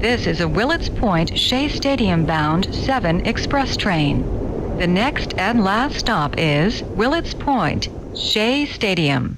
This is a Willets Point Shea Stadium bound 7 express train. The next and last stop is Willets Point Shea Stadium.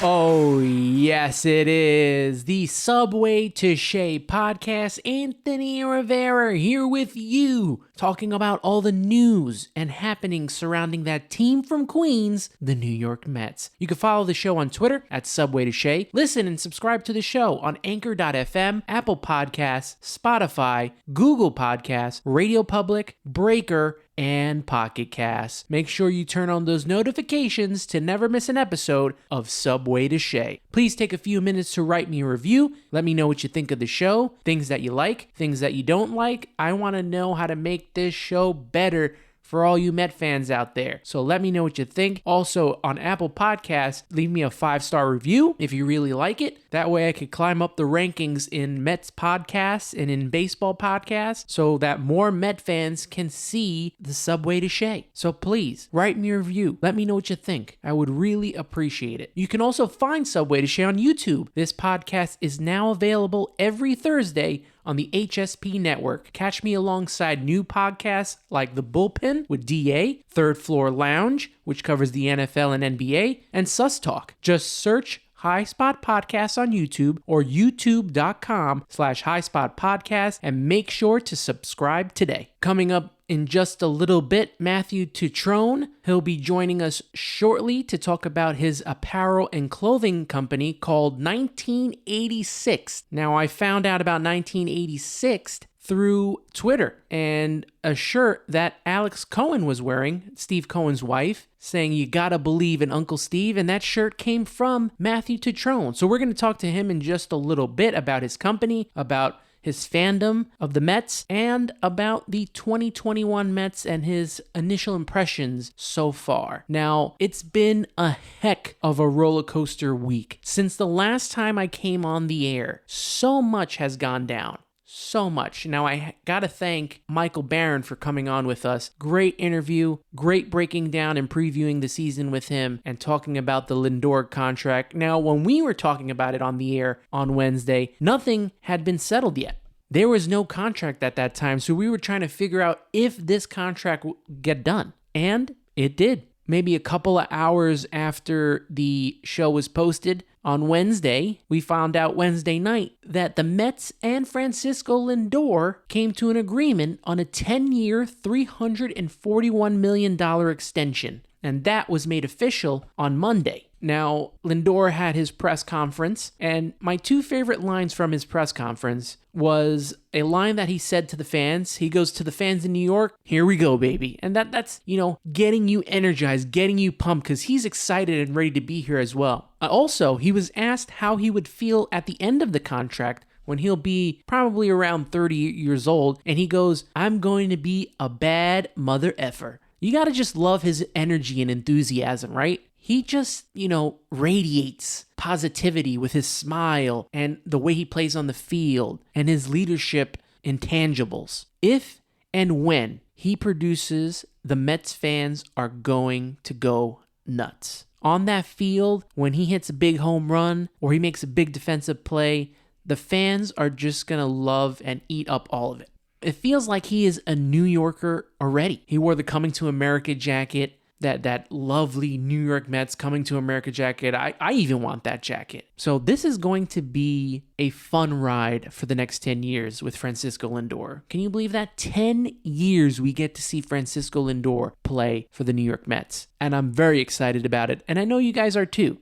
Oh, yes, it is the Subway To Shea Podcast. Anthony Rivera here with you, talking about all the news and happenings surrounding that team from Queens, the New York Mets. You can follow the show on Twitter at Subway To Shea. Listen and subscribe to the show on Anchor.fm, Apple Podcasts, Spotify, Google Podcasts, Radio Public, Breaker, and Pocket Cast. Make sure you turn on those notifications to never miss an episode of Subway To Shea. Please take a few minutes to write me a review. Let me know what you think of the show, things that you like, things that you don't like. I want to know how to make this show better for all you Met fans out there. So let me know what you think. Also, on Apple Podcasts, leave me a 5-star review if you really like it. That way I could climb up the rankings in Mets podcasts and in baseball podcasts so that more Met fans can see the Subway To Shea. So please, write me a review. Let me know what you think. I would really appreciate it. You can also find Subway To Shea on YouTube. This podcast is now available every Thursday on the HSP Network. Catch me alongside new podcasts like The Bullpen with DA, Third Floor Lounge, which covers the NFL and NBA, and Sus Talk. Just search High Spot Podcast on YouTube or youtube.com/highspotpodcast and make sure to subscribe today. Coming up in just a little bit, Mattew Tutrone. He'll be joining us shortly to talk about his apparel and clothing company called 1986. Now, I found out about 1986 through Twitter and a shirt that Alex Cohen was wearing, Steve Cohen's wife, saying you gotta believe in Uncle Steve, and that shirt came from Mattew Tutrone. So we're going to talk to him in just a little bit about his company, about his fandom of the Mets, and about the 2021 Mets and his initial impressions so far. Now, it's been a heck of a roller coaster week. Since the last time I came on the air, so much has gone down. So much. Now, I gotta thank Michael Barron for coming on with us. Great interview, great breaking down and previewing the season with him and talking about the Lindor contract. Now, when we were talking about it on the air on Wednesday, nothing had been settled yet. There was no contract at that time, so we were trying to figure out if this contract would get done. And it did. Maybe a couple of hours after the show was posted, on Wednesday, we found out Wednesday night that the Mets and Francisco Lindor came to an agreement on a 10-year, $341 million extension, and that was made official on Monday. Now, Lindor had his press conference, and my two favorite lines from his press conference was a line that he said to the fans. He goes, to the fans in New York, here we go, baby. And that's, getting you energized, getting you pumped, because he's excited and ready to be here as well. Also, he was asked how he would feel at the end of the contract when he'll be probably around 30 years old, and he goes, I'm going to be a bad mother effer. You got to just love his energy and enthusiasm, right? He just, radiates positivity with his smile and the way he plays on the field and his leadership intangibles. If and when he produces, the Mets fans are going to go nuts. On that field, when he hits a big home run or he makes a big defensive play, the fans are just going to love and eat up all of it. It feels like he is a New Yorker already. He wore the Coming to America jacket, that lovely New York Mets Coming to America jacket. I even want that jacket. So this is going to be a fun ride for the next 10 years with Francisco Lindor. Can you believe that? 10 years we get to see Francisco Lindor play for the New York Mets. And I'm very excited about it. And I know you guys are too.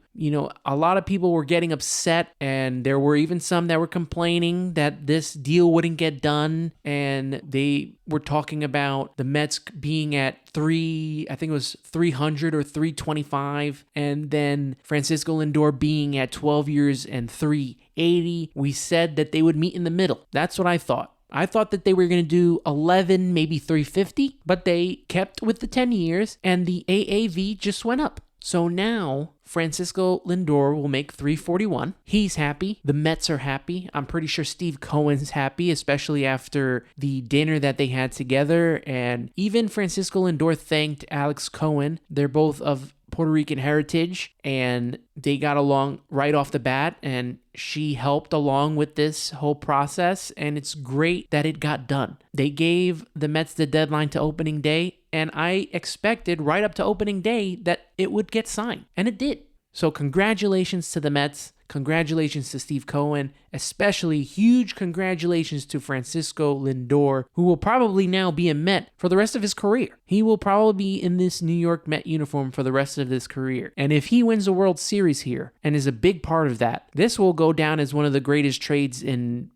A lot of people were getting upset, and there were even some that were complaining that this deal wouldn't get done. And they were talking about the Mets being at 300 or 325, and then Francisco Lindor being at 12 years and 380. We said that they would meet in the middle. That's what I thought. I thought that they were going to do 11, maybe 350, but they kept with the 10 years and the AAV just went up. So now Francisco Lindor will make 341. He's happy. The Mets are happy. I'm pretty sure Steve Cohen's happy, especially after the dinner that they had together. And even Francisco Lindor thanked Alex Cohen. They're both of Puerto Rican heritage, and they got along right off the bat, and she helped along with this whole process, and it's great that it got done. They gave the Mets the deadline to opening day, and I expected right up to opening day that it would get signed, and it did. So congratulations to the Mets. Congratulations to Steve Cohen, especially huge congratulations to Francisco Lindor, who will probably now be a Met for the rest of his career. He will probably be in this New York Met uniform for the rest of his career. And if he wins the World Series here and is a big part of that, this will go down as one of the greatest trades in,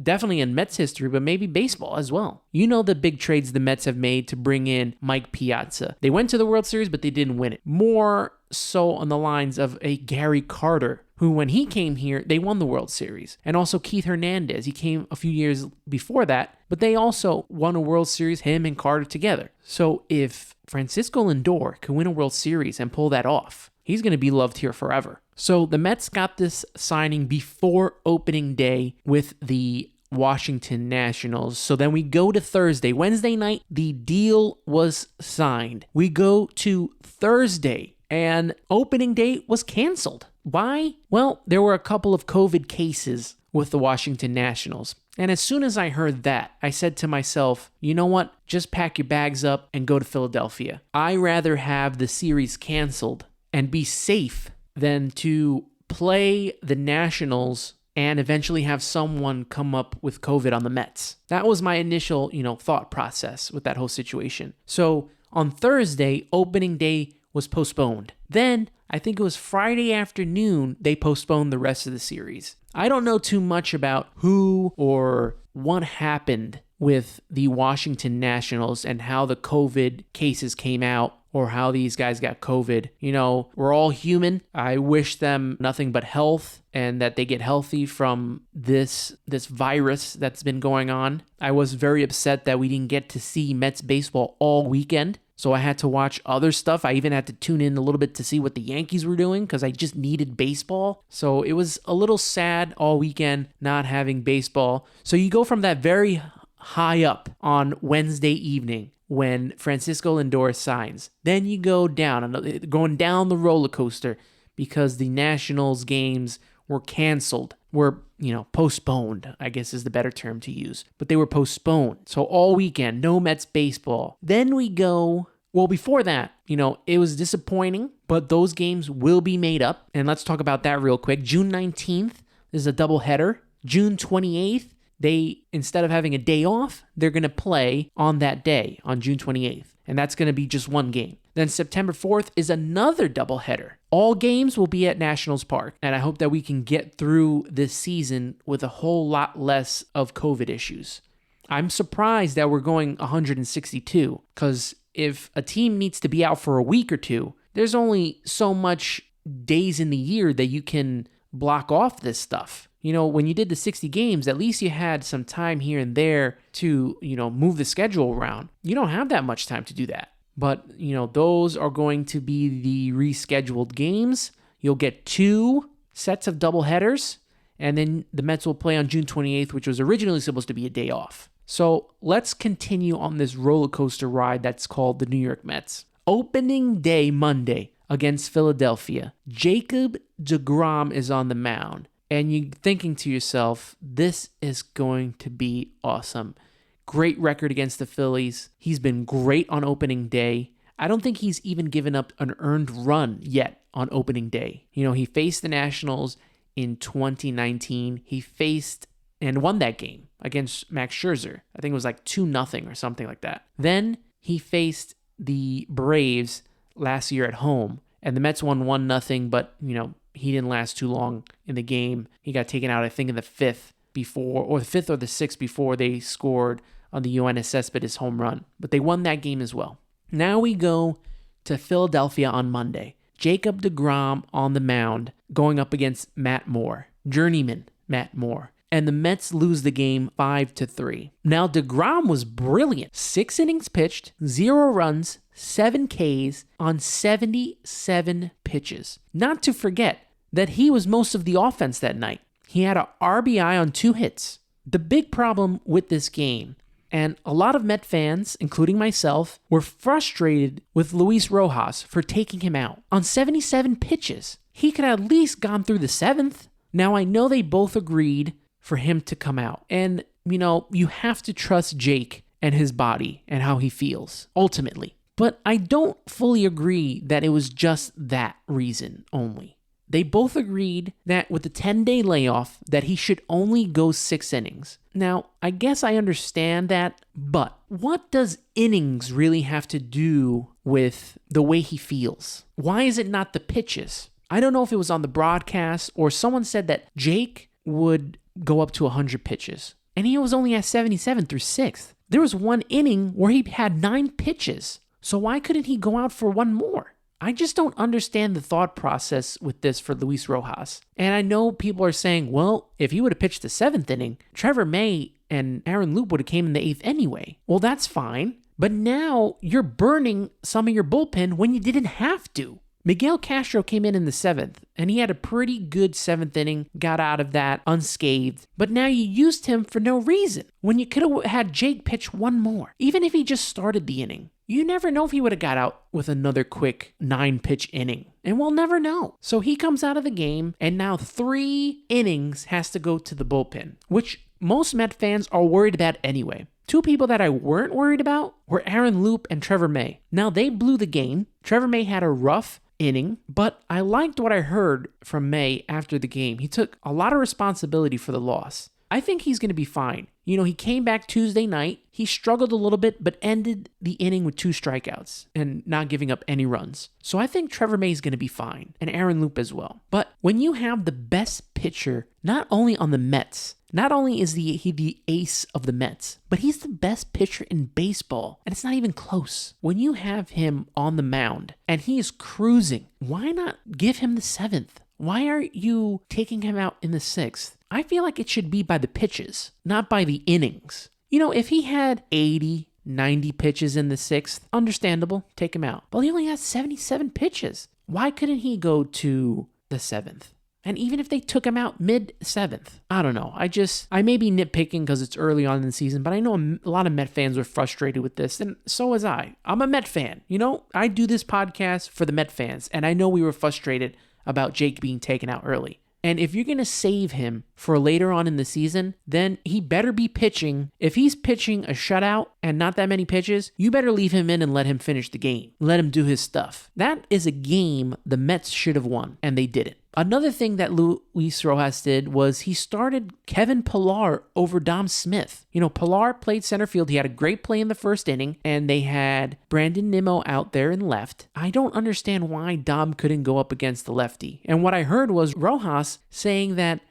definitely in Mets history, but maybe baseball as well. You know the big trades the Mets have made to bring in Mike Piazza. They went to the World Series, but they didn't win it. More so on the lines of a Gary Carter, who when he came here, they won the World Series. And also Keith Hernandez. He came a few years before that, but they also won a World Series, him and Carter together. So if Francisco Lindor can win a World Series and pull that off, he's going to be loved here forever. So the Mets got this signing before opening day with the Washington Nationals. So then we go to Thursday. Wednesday night, the deal was signed. We go to Thursday, and opening day was canceled. Why? Well, there were a couple of COVID cases with the Washington Nationals. And as soon as I heard that, I said to myself, you know what? Just pack your bags up and go to Philadelphia. I'd rather have the series canceled and be safe than to play the Nationals and eventually have someone come up with COVID on the Mets. That was my initial, thought process with that whole situation. So on Thursday, opening day was postponed. Then, I think it was Friday afternoon, they postponed the rest of the series. I don't know too much about who or what happened with the Washington Nationals and how the COVID cases came out or how these guys got COVID. We're all human. I wish them nothing but health and that they get healthy from this virus that's been going on. I was very upset that we didn't get to see Mets baseball all weekend. So I had to watch other stuff. I even had to tune in a little bit to see what the Yankees were doing because I just needed baseball. So it was a little sad all weekend not having baseball. So you go from that very high up on Wednesday evening when Francisco Lindor signs. Then you go down, going down the roller coaster because the Nationals games were canceled, were postponed, I guess is the better term to use. But they were postponed. So all weekend, no Mets baseball. Then we go, before that, it was disappointing, but those games will be made up. And let's talk about that real quick. June 19th is a doubleheader. June 28th, instead of having a day off, they're going to play on that day, on June 28th. And that's going to be just one game. Then September 4th is another doubleheader. All games will be at Nationals Park, and I hope that we can get through this season with a whole lot less of COVID issues. I'm surprised that we're going 162, because if a team needs to be out for a week or two, there's only so much days in the year that you can block off this stuff. When you did the 60 games, at least you had some time here and there to, move the schedule around. You don't have that much time to do that. But, those are going to be the rescheduled games. You'll get 2 sets of doubleheaders, and then the Mets will play on June 28th, which was originally supposed to be a day off. So let's continue on this roller coaster ride that's called the New York Mets. Opening day Monday against Philadelphia. Jacob deGrom is on the mound. And you're thinking to yourself, this is going to be awesome. Great record against the Phillies. He's been great on opening day. I don't think he's even given up an earned run yet on opening day. He faced the Nationals in 2019. He faced and won that game against Max Scherzer. I think it was like 2-0 or something like that. Then he faced the Braves last year at home, and the Mets won 1-0, but, he didn't last too long in the game. He got taken out, I think, in the 5th or the 6th before they scored on the Yoenis Cespedes home run. But they won that game as well. Now we go to Philadelphia on Monday. Jacob deGrom on the mound going up against Matt Moore, journeyman Matt Moore. and the Mets lose the game 5-3. Now, deGrom was brilliant. 6 innings pitched, 0 runs, 7 Ks on 77 pitches. Not to forget that he was most of the offense that night. He had a RBI on 2 hits. The big problem with this game, and a lot of Met fans, including myself, were frustrated with Luis Rojas for taking him out. On 77 pitches, he could have at least gone through the 7th. Now, I know they both agreed for him to come out. And, you have to trust Jake and his body and how he feels, ultimately. But I don't fully agree that it was just that reason only. They both agreed that with the 10-day layoff that he should only go 6 innings. Now, I guess I understand that, but what does innings really have to do with the way he feels? Why is it not the pitches? I don't know if it was on the broadcast or someone said that Jake would go up to 100 pitches, and he was only at 77 through 6th. There was one inning where he had 9 pitches, so why couldn't he go out for one more? I just don't understand the thought process with this for Luis Rojas. And I know people are saying, well, if he would have pitched the 7th inning, Trevor May and Aaron Loup would have came in the 8th anyway. Well, that's fine. But now you're burning some of your bullpen when you didn't have to. Miguel Castro came in the 7th, and he had a pretty good 7th inning, got out of that unscathed. But now you used him for no reason, when you could have had Jake pitch one more, even if he just started the inning. You never know if he would have got out with another quick 9-pitch inning, and we'll never know. So he comes out of the game, and now 3 innings has to go to the bullpen, which most Met fans are worried about anyway. 2 people that I weren't worried about were Aaron Loup and Trevor May. Now, they blew the game. Trevor May had a rough inning, but I liked what I heard from May after the game. He took a lot of responsibility for the loss. I think he's going to be fine. He came back Tuesday night. He struggled a little bit, but ended the inning with 2 strikeouts and not giving up any runs. So I think Trevor May is going to be fine, and Aaron Loup as well. But when you have the best pitcher, not only on the Mets, not only is he the ace of the Mets, but he's the best pitcher in baseball, and it's not even close. When you have him on the mound, and he is cruising, why not give him the 7th? Why are you taking him out in the 6th? I feel like it should be by the pitches, not by the innings. If he had 80, 90 pitches in the 6th, understandable, take him out. But he only has 77 pitches. Why couldn't he go to the 7th? And even if they took him out mid-7th, I don't know. I may be nitpicking because it's early on in the season, but I know a lot of Met fans were frustrated with this, and so was I. I'm a Met fan. I do this podcast for the Met fans, and I know we were frustrated about Jake being taken out early. And if you're going to save him for later on in the season, then he better be pitching. If he's pitching a shutout and not that many pitches, you better leave him in and let him finish the game. Let him do his stuff. That is a game the Mets should have won, and they didn't. Another thing that Luis Rojas did was he started Kevin Pillar over Dom Smith. Pillar played center field. He had a great play in the first inning, and they had Brandon Nimmo out there in left. I don't understand why Dom couldn't go up against the lefty. And what I heard was Rojas saying that,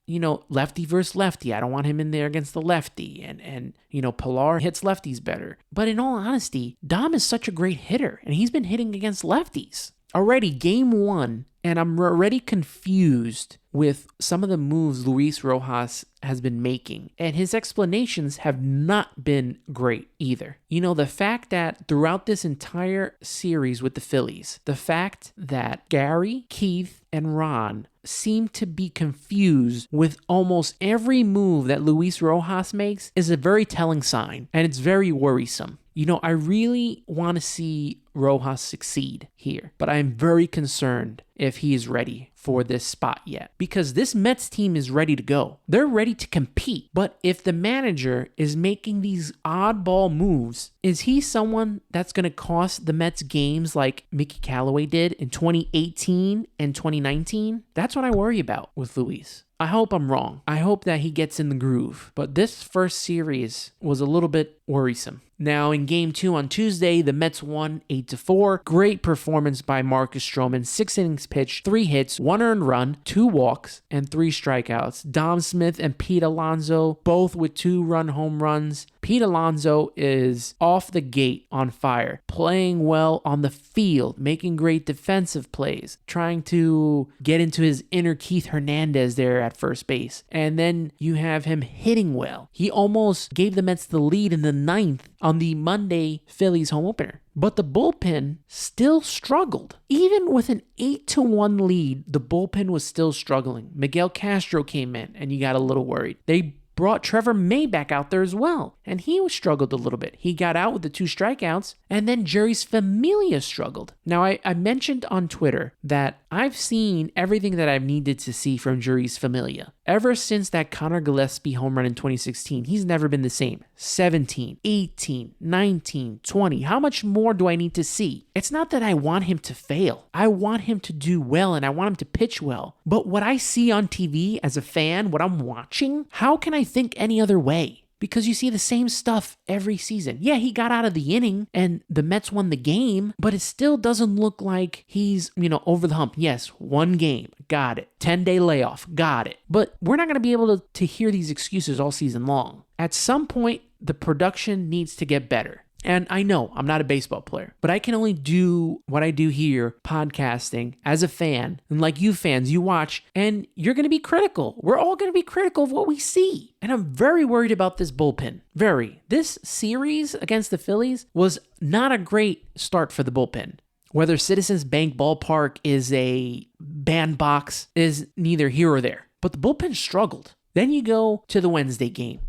lefty versus lefty. I don't want him in there against the lefty. And Pillar hits lefties better. But in all honesty, Dom is such a great hitter, and he's been hitting against lefties. Already, game 1, and I'm already confused with some of the moves Luis Rojas has been making, and his explanations have not been great either. The fact that throughout this entire series with the Phillies, the fact that Gary, Keith, and Ron seem to be confused with almost every move that Luis Rojas makes is a very telling sign, and it's very worrisome. I really want to see Rojas succeed here, but I'm very concerned if he is ready for this spot yet, because this Mets team is ready to go. They're ready to compete, but if the manager is making these oddball moves, is he someone that's going to cost the Mets games like Mickey Callaway did in 2018 and 2019? That's what I worry about with Luis. I hope I'm wrong. I hope that he gets in the groove. But this first series was a little bit worrisome. Now, in Game 2 on Tuesday, the Mets won 8-4. Great performance by Marcus Stroman. 6 innings pitched, 3 hits, 1 earned run, 2 walks, and 3 strikeouts. Dom Smith and Pete Alonso, both with 2-run home runs. Pete Alonso is off the gate on fire, playing well on the field, making great defensive plays, trying to get into his inner Keith Hernandez there at first base. And then you have him hitting well. He almost gave the Mets the lead in the ninth on the Monday Phillies home opener. But the bullpen still struggled. Even with an 8-1 lead, the bullpen was still struggling. Miguel Castro came in, and you got a little worried. They brought Trevor May back out there as well, and he struggled a little bit. He got out with the 2 strikeouts, and then Jeurys Familia struggled. Now, I mentioned on Twitter that I've seen everything that I've needed to see from Jeurys Familia. Ever since that Connor Gillespie home run in 2016, he's never been the same. 17, 18, 19, 20. How much more do I need to see? It's not that I want him to fail. I want him to do well, and I want him to pitch well. But what I see on TV as a fan, what I'm watching, how can I think any other way? Because you see the same stuff every season. Yeah, he got out of the inning and the Mets won the game, but it still doesn't look like he's, over the hump. Yes, 1 game, got it. 10-day layoff, got it. But we're not going to be able to hear these excuses all season long. At some point, the production needs to get better. And I know I'm not a baseball player, but I can only do what I do here, podcasting, as a fan. And like you fans, you watch, and you're going to be critical. We're all going to be critical of what we see. And I'm very worried about this bullpen. Very. This series against the Phillies was not a great start for the bullpen. Whether Citizens Bank Ballpark is a bandbox is neither here or there. But the bullpen struggled. Then you go to the Wednesday game.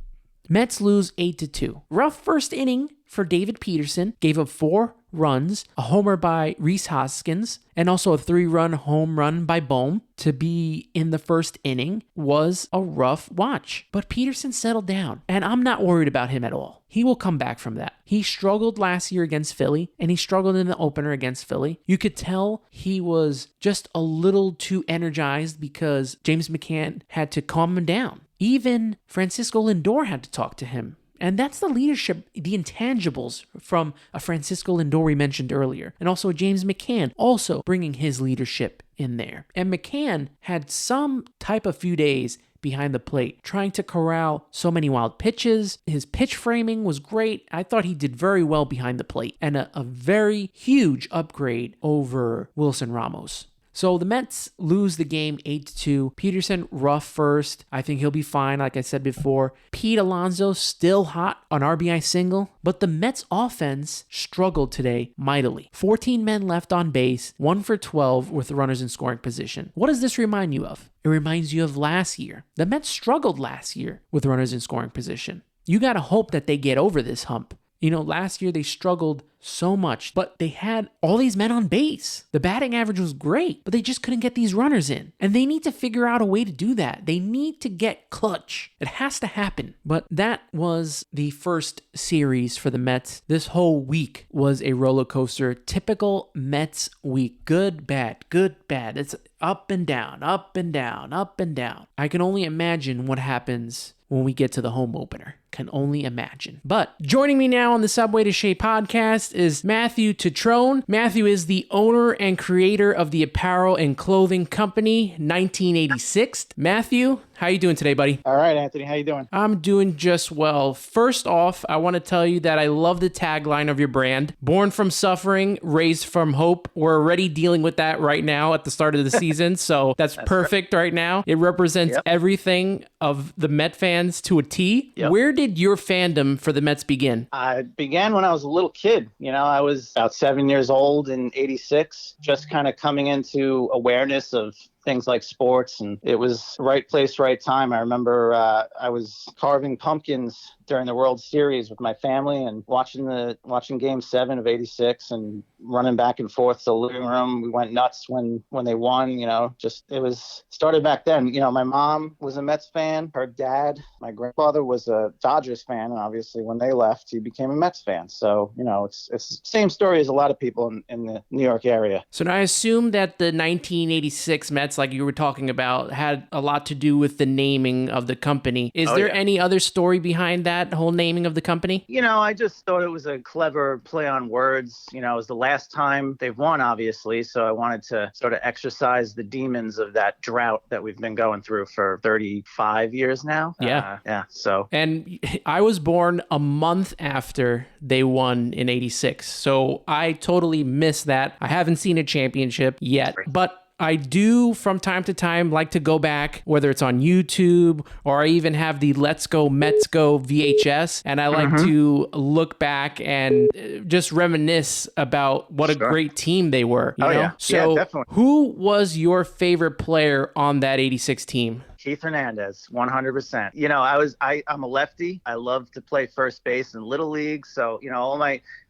Mets lose 8-2. Rough first inning for David Peterson, gave up 4 runs, a homer by Rhys Hoskins, and also a 3-run home run by Bohm. To be in the first inning was a rough watch. But Peterson settled down, and I'm not worried about him at all. He will come back from that. He struggled last year against Philly, and he struggled in the opener against Philly. You could tell he was just a little too energized because James McCann had to calm him down. Even Francisco Lindor had to talk to him. And that's the leadership, the intangibles from a Francisco Lindor we mentioned earlier. And also James McCann also bringing his leadership in there. And McCann had some type of few days behind the plate, trying to corral so many wild pitches. His pitch framing was great. I thought he did very well behind the plate. And a very huge upgrade over Wilson Ramos. So the Mets lose the game 8-2. Peterson rough first. I think he'll be fine, like I said before. Pete Alonso still hot on RBI single, but the Mets offense struggled today mightily. 14 men left on base, 1 for 12 with the runners in scoring position. What does this remind you of? It reminds you of last year. The Mets struggled last year with runners in scoring position. You got to hope that they get over this hump. Last year they struggled so much, but they had all these men on base. The batting average was great, but they just couldn't get these runners in. And they need to figure out a way to do that. They need to get clutch. It has to happen. But that was the first series for the Mets. This whole week was a roller coaster. Typical Mets week. Good, bad, good, bad. It's up and down, up and down, up and down. I can only imagine what happens when we get to the home opener. Can only imagine. But joining me now on the Subway To Shea podcast is Mattew Tutrone. Mattew is the owner and creator of the Apparel and Clothing Company, 1986. Mattew, how you doing today, buddy? All right, Anthony. How you doing? I'm doing just well. First off, I want to tell you that I love the tagline of your brand. Born from suffering, raised from hope. We're already dealing with that right now at the start of the season, so that's perfect right now. It represents everything of the Met fans to a T. Where did your fandom for the Mets begin? I began when I was a little kid. I was about 7 years old in '86, just kind of coming into awareness of things like sports, and it was right place, right time. I remember I was carving pumpkins during the World Series with my family and watching Game 7 of '86 and running back and forth to the living room. We went nuts when they won. It was started back then. My mom was a Mets fan. Her dad, my grandfather, was a Dodgers fan, and obviously when they left, he became a Mets fan. So it's the same story as a lot of people in the New York area. So now I assume that the 1986 Mets pants, like you were talking about, had a lot to do with the naming of the company. Is there any other story behind that whole naming of the company? I just thought it was a clever play on words. It was the last time they've won, obviously. So I wanted to sort of exercise the demons of that drought that we've been going through for 35 years now. Yeah. So. And I was born a month after they won in '86. So I totally missed that. I haven't seen a championship yet, but I do from time to time like to go back, whether it's on YouTube or I even have the Let's Go Mets Go VHS, and I like to look back and just reminisce about what a great team they were. You know? Yeah. So definitely. Who was your favorite player on that '86 team? Keith Hernandez, 100%. I'm a lefty. I love to play first base in Little League. So,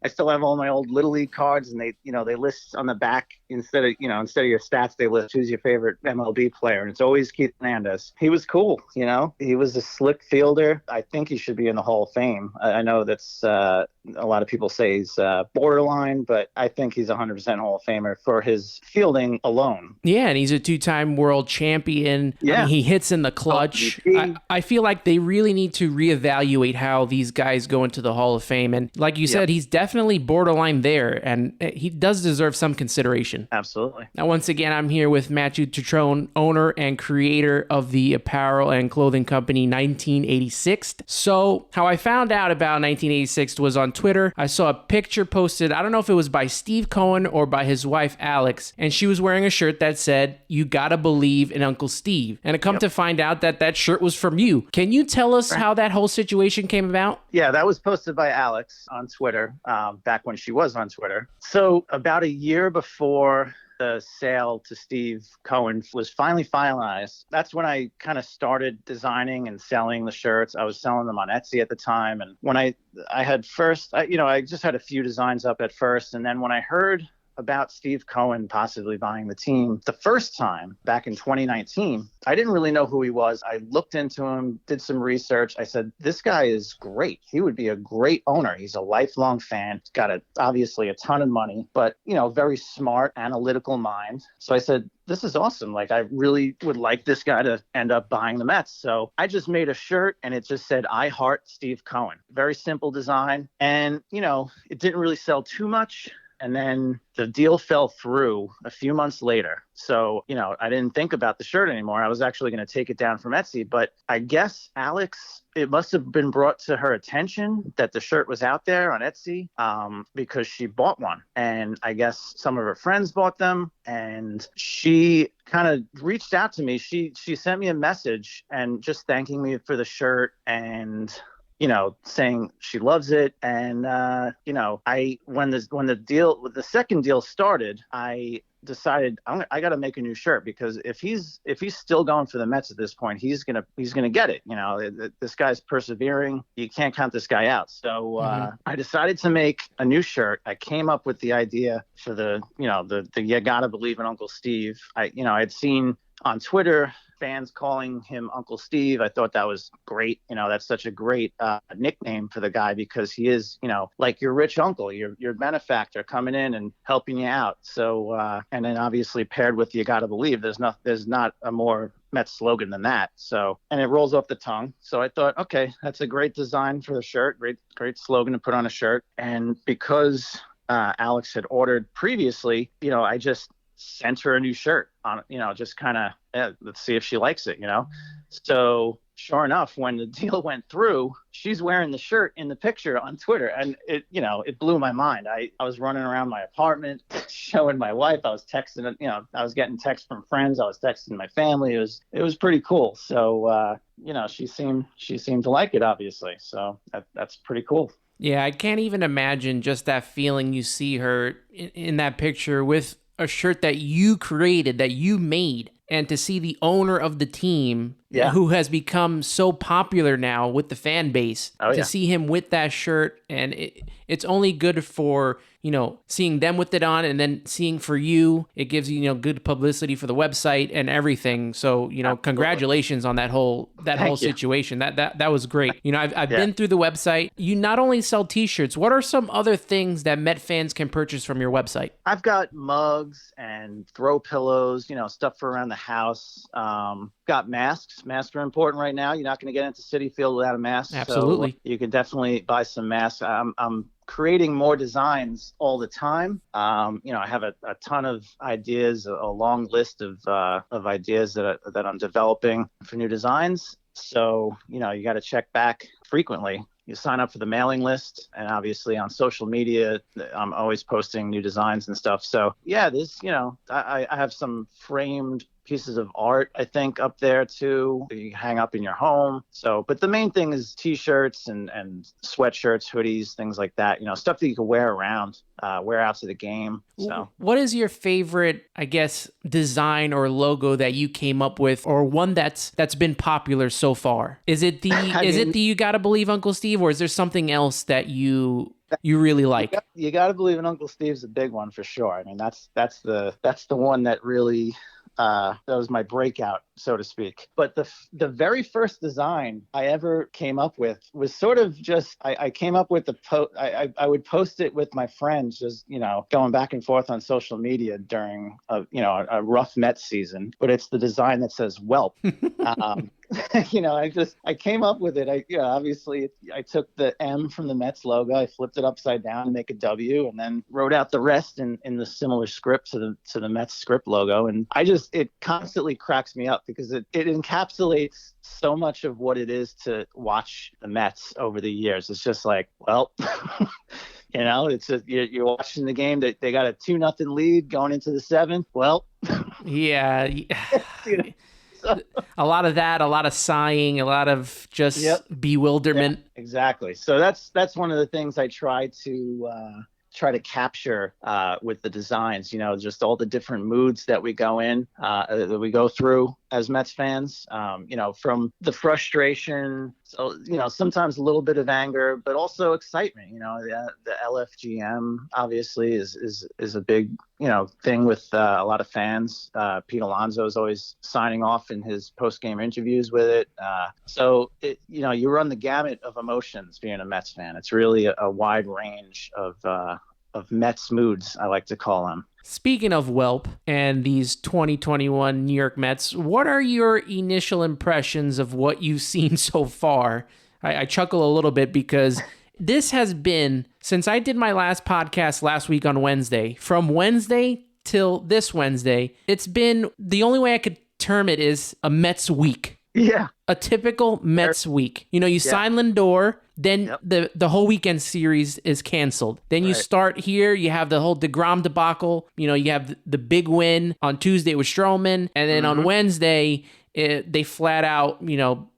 I still have all my old Little League cards, and they list on the back instead of your stats, they list who's your favorite MLB player. And it's always Keith Hernandez. He was cool. He was a slick fielder. I think he should be in the Hall of Fame. I know that's, a lot of people say he's borderline, but I think he's 100% Hall of Famer for his fielding alone. Yeah, and he's a two-time world champion. Yeah. I mean, he hits in the clutch. I feel like they really need to reevaluate how these guys go into the Hall of Fame. And like you said, he's definitely borderline there, and he does deserve some consideration. Absolutely. Now, once again, I'm here with Mattew Tutrone, owner and creator of the Apparel and Clothing Company 1986. So how I found out about 1986 was on Twitter. I saw a picture posted, I don't know if it was by Steve Cohen or by his wife, Alex, and she was wearing a shirt that said, "You gotta believe in Uncle Steve." And it come to find out that shirt was from you. Can you tell us how that whole situation came about? Yeah, that was posted by Alex on Twitter, back when she was on Twitter. So about a year before the sale to Steve Cohen was finally finalized, that's when I kind of started designing and selling the shirts. I was selling them on Etsy at the time. And when I had first, I just had a few designs up at first. And then when I heard about Steve Cohen possibly buying the team the first time back in 2019, I didn't really know who he was. I looked into him, did some research. I said, this guy is great. He would be a great owner. He's a lifelong fan. He's got obviously a ton of money, but very smart, analytical mind. So I said, this is awesome. Like, I really would like this guy to end up buying the Mets. So I just made a shirt and it just said, "I heart Steve Cohen." Very simple design. And, it didn't really sell too much. And then the deal fell through a few months later. So, I didn't think about the shirt anymore. I was actually going to take it down from Etsy. But I guess Alex, it must have been brought to her attention that the shirt was out there on Etsy, because she bought one. And I guess some of her friends bought them. And she kind of reached out to me. She sent me a message and just thanking me for the shirt and saying she loves it. And, when the second deal started, I decided I got to make a new shirt, because if he's still going for the Mets at this point, he's gonna get it. This guy's persevering. You can't count this guy out. So I decided to make a new shirt. I came up with the idea for the "You Gotta Believe in Uncle Steve." I'd seen on Twitter fans calling him Uncle Steve. I thought that was great. That's such a great nickname for the guy, because he is, like your rich uncle, your benefactor coming in and helping you out. So, and then obviously paired with "You Gotta Believe," there's not a more Mets slogan than that. So, and it rolls off the tongue. So I thought, okay, that's a great design for the shirt. Great slogan to put on a shirt. And because Alex had ordered previously, I just sent her a new shirt on, just kind of, let's see if she likes it, So sure enough, when the deal went through, she's wearing the shirt in the picture on Twitter. And it blew my mind. I was running around my apartment showing my wife. I was texting, I was getting texts from friends. I was texting my family. It was pretty cool. So, she seemed to like it, obviously. So that's pretty cool. Yeah, I can't even imagine just that feeling you see her in that picture with a shirt that you created, that you made, and to see the owner of the team who has become so popular now with the fan base, to see him with that shirt, and it's only good for, seeing them with it on, and then seeing for you, it gives you, good publicity for the website and everything. So, congratulations on that whole situation. That was great. I've been through the website. You not only sell t-shirts, what are some other things that Met fans can purchase from your website? I've got mugs and throw pillows, stuff for around the house. Got masks. Masks are important right now. You're not going to get into Citi Field without a mask. Absolutely. So you can definitely buy some masks. I'm creating more designs all the time. I have a ton of ideas, a long list of ideas that I'm developing for new designs. So, you got to check back frequently. You sign up for the mailing list, and obviously on social media, I'm always posting new designs and stuff. So yeah, I have some framed pieces of art, I think, up there too, that you hang up in your home. So, but the main thing is t-shirts and sweatshirts, hoodies, things like that, stuff that you can wear around, wear out to the game. So what is your favorite, I guess, design or logo that you came up with, or one that's been popular so far? Is it the You Gotta Believe Uncle Steve, or is there something else that you really like? You Gotta Believe in Uncle Steve's a big one for sure. I mean, that's the one that really that was my breakout, so to speak. But the very first design I ever came up with was sort of just, I came up with I would post it with my friends, just, going back and forth on social media during a rough Mets season. But it's the design that says "Welp." I came up with it. Obviously I took the M from the Mets logo, I flipped it upside down to make a W, and then wrote out the rest in the similar script to the Mets script logo. And it constantly cracks me up because it encapsulates so much of what it is to watch the Mets over the years. It's just like, well, it's you're watching the game that they got a 2-0 lead going into the 7th. Well, yeah. A lot of that, a lot of sighing, a lot of just bewilderment. Yeah, exactly. So that's one of the things I try to capture with the designs, just all the different moods that we go through as Mets fans, from the frustration, so, sometimes a little bit of anger, but also excitement. The LFGM obviously is a big, thing with a lot of fans. Pete Alonso is always signing off in his post-game interviews with it. So you run the gamut of emotions being a Mets fan. It's really a wide range of Mets moods, I like to call them. Speaking of Welp and these 2021 New York Mets, what are your initial impressions of what you've seen so far? I chuckle a little bit because this has been, since I did my last podcast last week on Wednesday, from Wednesday till this Wednesday, it's been, the only way I could term it is a Mets week. Yeah. A typical Mets week. You sign Lindor, then the whole weekend series is canceled. Then you start here, you have the whole deGrom debacle. You have the big win on Tuesday with Stroman, and then on Wednesday, they flat out,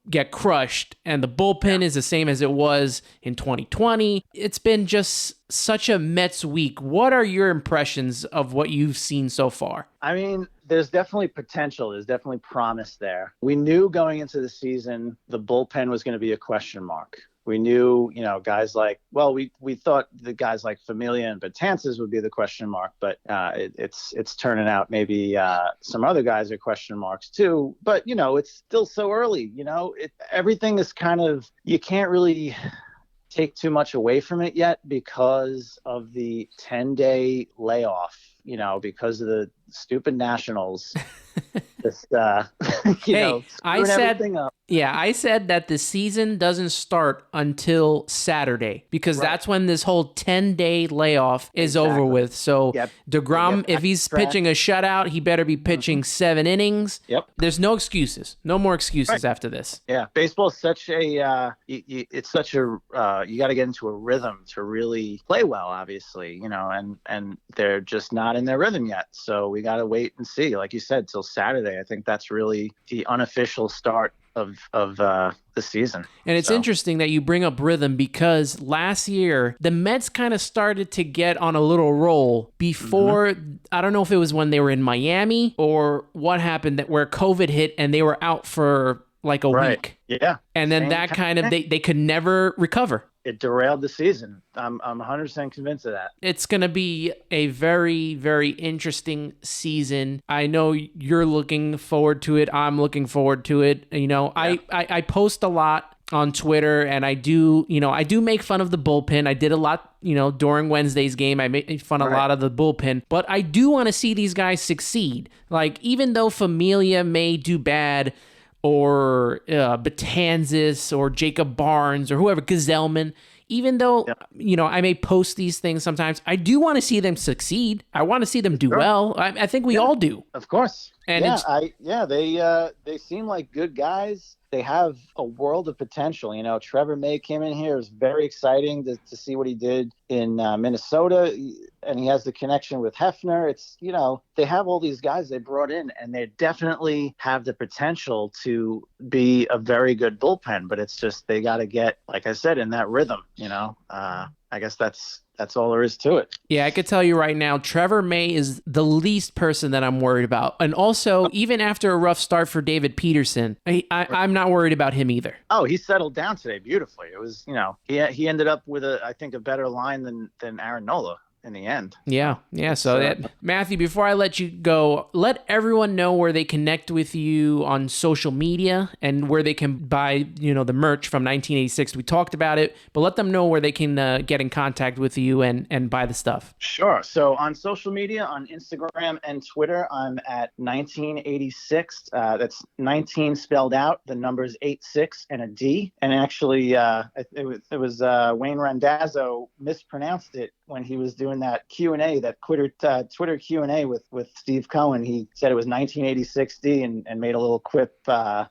get crushed. And the bullpen is the same as it was in 2020. It's been just such a Mets week. What are your impressions of what you've seen so far? I mean, there's definitely potential. There's definitely promise there. We knew going into the season, the bullpen was going to be a question mark. We knew, guys like, we thought the guys like Familia and Betances would be the question mark, but it's turning out maybe some other guys are question marks too. But, it's still so early, everything is kind of, you can't really take too much away from it yet because of the 10-day layoff, because of the stupid Nationals. Just, I said that the season doesn't start until Saturday because that's when this whole 10-day layoff is over with. So deGrom, if he's pitching a shutout, he better be pitching 7 innings. Yep. There's no excuses. No more excuses after this. Yeah. Baseball is such a, you got to get into a rhythm to really play well, obviously, and they're just not in their rhythm yet. So we got to wait and see, like you said, till Saturday. I think that's really the unofficial start of the season. And it's interesting that you bring up rhythm because last year the Mets kind of started to get on a little roll before, I don't know if it was when they were in Miami or what happened, that where COVID hit and they were out for like a week. Yeah. And then that kind of, they could never recover. It derailed the season. I'm 100% convinced of that. It's going to be a very, very interesting season. I know you're looking forward to it. I'm looking forward to it. You know, yeah. I post a lot on Twitter, and I do make fun of the bullpen. I did a lot, during Wednesday's game. I made fun of a lot of the bullpen, but I do want to see these guys succeed. Like, even though Familia may do bad, or Betanzas, or Jacob Barnes, or whoever, Gazelman, even though, I may post these things sometimes, I do want to see them succeed. I want to see them do well. I think we all do. Of course. And they seem like good guys. They have a world of potential. Trevor May came in here. It was very exciting to see what he did in Minnesota, and he has the connection with Hefner. It's, they have all these guys they brought in, and they definitely have the potential to be a very good bullpen, but it's just, they got to get, like I said, in that rhythm, I guess that's all there is to it. Yeah, I could tell you right now, Trevor May is the least person that I'm worried about. And also, even after a rough start for David Peterson, I'm not worried about him either. Oh, he settled down today beautifully. It was, he ended up with I think a better line than Aaron Nola in the end. Yeah. So Matthew, before I let you go, let everyone know where they connect with you on social media and where they can buy, the merch from 1986. We talked about it, but let them know where they can get in contact with you and buy the stuff. Sure. So on social media, on Instagram and Twitter, I'm at 1986. That's 19 spelled out. The number's 86 and a D. And actually, it was Wayne Randazzo mispronounced it when he was doing that Q&A, that Twitter Q&A with Steve Cohen. He said it was 1986D and made a little quip. I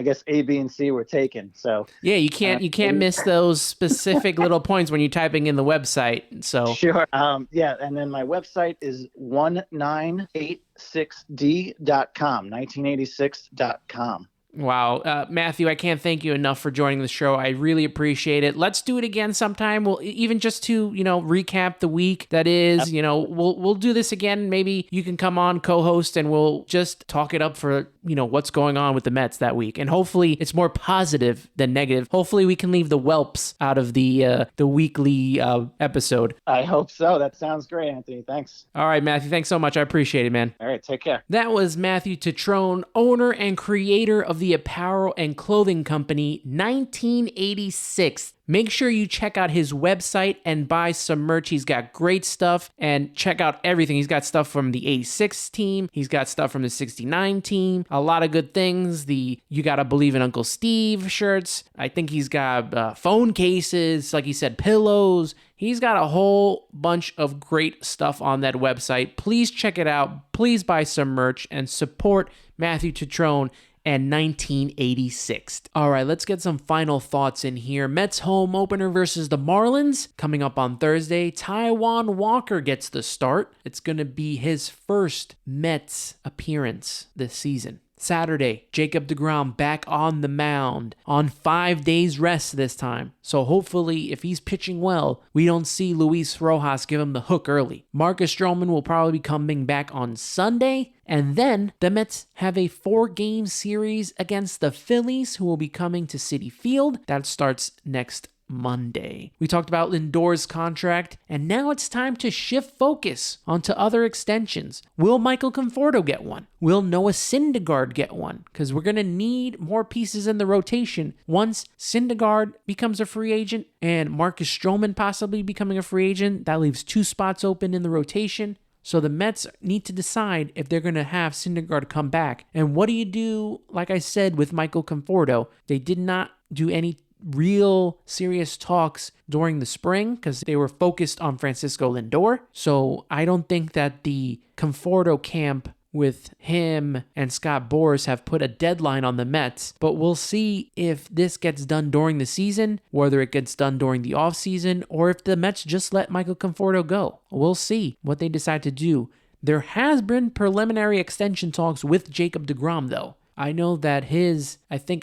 guess A, B, and C were taken. So yeah, you can't miss those specific little points when you're typing in the website. So sure. And then my website is 1986d.com, 1986.com. Wow. Matthew, I can't thank you enough for joining the show. I really appreciate it. Let's do it again sometime. We'll even just to, recap the week that is, we'll do this again. Maybe you can come on, co-host, and we'll just talk it up for, what's going on with the Mets that week. And hopefully it's more positive than negative. Hopefully we can leave the whelps out of the weekly episode. I hope so. That sounds great, Anthony. Thanks. All right, Matthew. Thanks so much. I appreciate it, man. All right. Take care. That was Matthew Tutrone, owner and creator of the Apparel and Clothing Company, 1986. Make sure you check out his website and buy some merch. He's got great stuff, and check out everything. He's got stuff from the 86 team. He's got stuff from the 69 team. A lot of good things. The You Gotta Believe in Uncle Steve shirts. I think he's got phone cases, like he said, pillows. He's got a whole bunch of great stuff on that website. Please check it out. Please buy some merch and support Matthew Tutrone and 1986. All right, let's get some final thoughts in here. Mets home opener versus the Marlins coming up on Thursday. Taijuan Walker gets the start. It's going to be his first Mets appearance this season. Saturday, Jacob deGrom back on the mound on 5 days rest this time. So hopefully, if he's pitching well, we don't see Luis Rojas give him the hook early. Marcus Stroman will probably be coming back on Sunday. And then the Mets have a 4-game series against the Phillies, who will be coming to Citi Field. That starts next Monday. We talked about Lindor's contract, and now it's time to shift focus onto other extensions. Will Michael Conforto get one? Will Noah Syndergaard get one? Because we're going to need more pieces in the rotation once Syndergaard becomes a free agent and Marcus Stroman possibly becoming a free agent. That leaves 2 spots open in the rotation. So the Mets need to decide if they're going to have Syndergaard come back. And what do you do, like I said, with Michael Conforto? They did not do any real serious talks during the spring because they were focused on Francisco Lindor. So I don't think that the Conforto camp with him and Scott Boras have put a deadline on the Mets, but we'll see if this gets done during the season, whether it gets done during the offseason, or if the Mets just let Michael Conforto go. We'll see what they decide to do. There has been preliminary extension talks with Jacob deGrom, though. I know that his,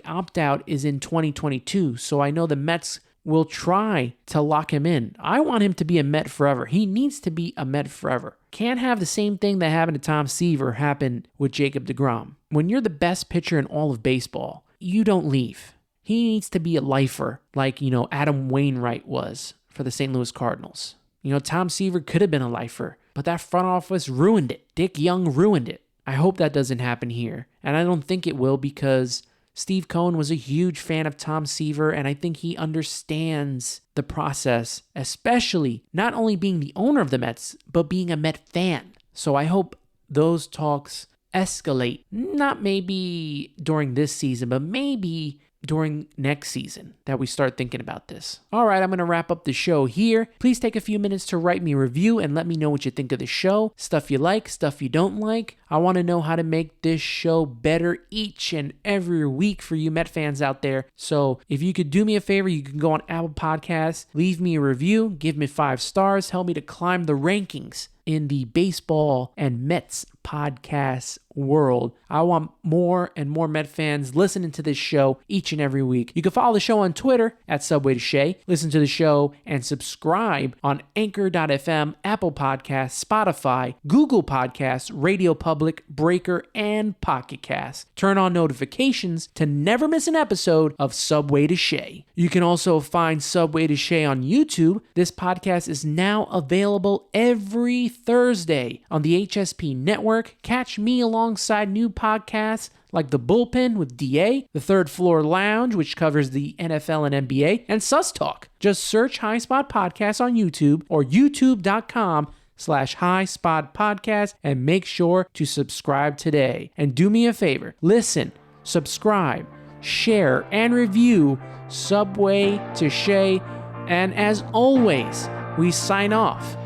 opt-out is in 2022, so I know the Mets will try to lock him in. I want him to be a Met forever. He needs to be a Met forever. Can't have the same thing that happened to Tom Seaver happen with Jacob deGrom. When you're the best pitcher in all of baseball, you don't leave. He needs to be a lifer like, Adam Wainwright was for the St. Louis Cardinals. Tom Seaver could have been a lifer, but that front office ruined it. Dick Young ruined it. I hope that doesn't happen here, and I don't think it will because Steve Cohen was a huge fan of Tom Seaver, and I think he understands the process, especially not only being the owner of the Mets, but being a Met fan. So I hope those talks escalate, not maybe during this season, but maybe during next season that we start thinking about this. All right, I'm going to wrap up the show here. Please take a few minutes to write me a review and let me know what you think of the show. Stuff you like, stuff you don't like. I want to know how to make this show better each and every week for you Met fans out there. So if you could do me a favor, you can go on Apple Podcasts, leave me a review, give me 5 stars, help me to climb the rankings in the baseball and Mets podcast world. I want more and more Met fans listening to this show each and every week. You can follow the show on Twitter at Subway To Shea, listen to the show and subscribe on Anchor.fm, Apple Podcasts, Spotify, Google Podcasts, Radio Public, Breaker, and Pocket Cast. Turn on notifications to never miss an episode of Subway To Shea. You can also find Subway To Shea on YouTube. This podcast is now available every Thursday on the HSP Network. Catch me alongside new podcasts like The Bullpen with DA, The Third Floor Lounge, which covers the NFL and NBA, and Sus Talk. Just search High Spot Podcast on YouTube or youtube.com/High Spot Podcast and make sure to subscribe today. And do me a favor, listen, subscribe, share, and review Subway To Shea. And as always, we sign off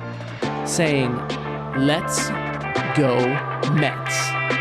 saying, let's go Mets.